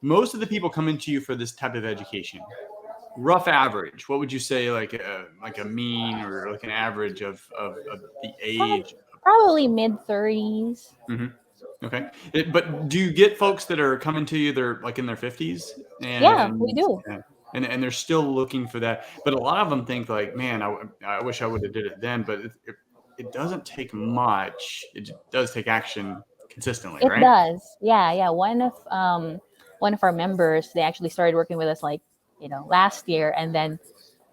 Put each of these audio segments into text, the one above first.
most of the people coming to you for this type of education, rough average, what would you say, like a mean or like an average of the age? Probably mid-30s. Mm-hmm. Okay. But do you get folks that are coming to you, they're like in their 50s Yeah, we and do. and they're still looking for that. But a lot of them think like, man, I wish I would have did it then. But it doesn't take much. It does take action consistently, It right? does. Yeah, yeah. One of our members, they actually started working with us like, last year, and then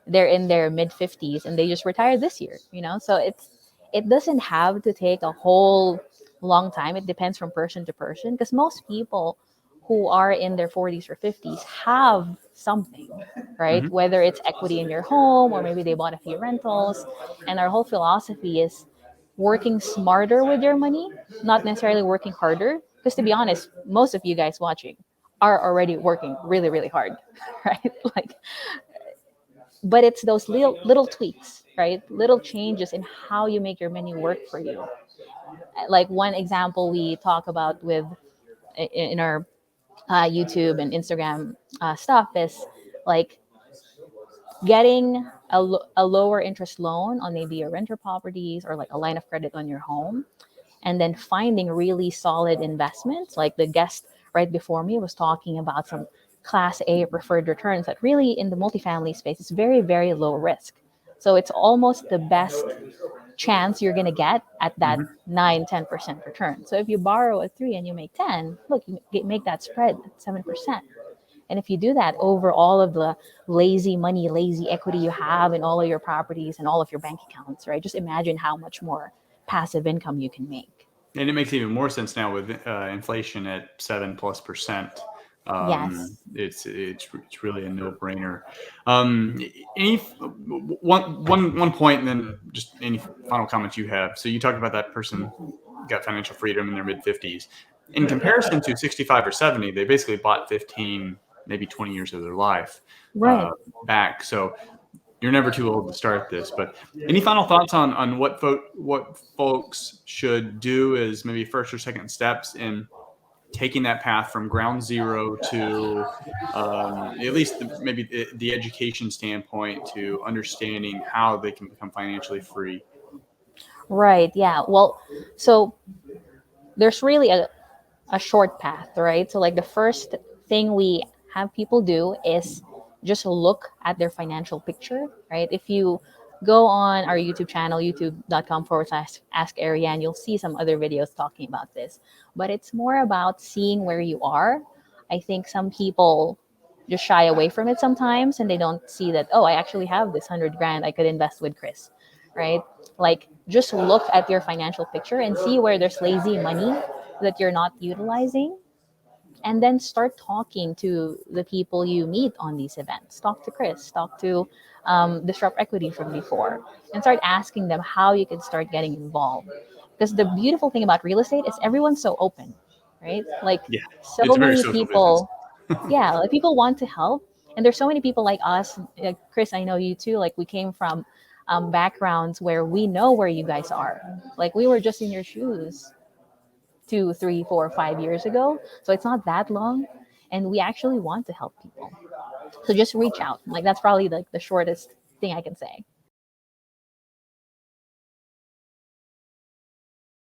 they're in their mid 50s and they just retired this year. So it doesn't have to take a whole long time. It depends from person to person, because most people who are in their 40s or 50s have something, right? Mm-hmm. Whether it's equity in your home or maybe they bought a few rentals. And our whole philosophy is working smarter with your money, not necessarily working harder. Because to be honest, most of you guys watching are already working really, really hard, right? Like, but it's those little tweaks, right? Little changes in how you make your money work for you. Like one example we talk about with in our YouTube and Instagram stuff is like getting a lower interest loan on maybe your renter properties or like a line of credit on your home, and then finding really solid investments. Like the guest right before me was talking about some class A preferred returns that really in the multifamily space is very, very low risk. So it's almost the best chance you're going to get at that Mm-hmm. 9-10% return. So if you borrow at 3 and you make 10, look, make that spread at 7%. And if you do that over all of the lazy money, lazy equity you have in all of your properties and all of your bank accounts, right? Just imagine how much more passive income you can make. And it makes even more sense now with inflation at 7+%. Yes. It's really a no brainer. Any one point, and then just any final comments you have. So you talked about that person got financial freedom in their mid 50s. In comparison to 65 or 70, they basically bought 15, maybe 20 years of their life Right. back. So you're never too old to start this. But any final thoughts on what folks should do as maybe first or second steps in taking that path from ground zero to at least maybe the education standpoint to understanding how they can become financially free? Right. Yeah. Well, so there's really a short path, right? So, like, the first thing we have people do is just look at their financial picture, right? If you go on our YouTube channel, youtube.com/ask Ariane, you'll see some other videos talking about this. But it's more about seeing where you are. I think some people just shy away from it sometimes and they don't see that, oh, I actually have this 100 grand I could invest with Chris, right? Like, just look at your financial picture and see where there's lazy money that you're not utilizing, and then start talking to the people you meet on these events. Talk to Chris, talk to Disrupt Equity from before, and start asking them how you can start getting involved. Because the beautiful thing about real estate is everyone's so open, right? Like, Yeah, so it's a very many social business. people, yeah, like people want to help. And there's so many people like us, like Chris, I know you too. Like, we came from backgrounds where we know where you guys are. Like, we were just in your shoes 2, 3, 4, 5 years ago. So it's not that long. And we actually want to help people. So just reach out. Like, that's probably like the shortest thing I can say.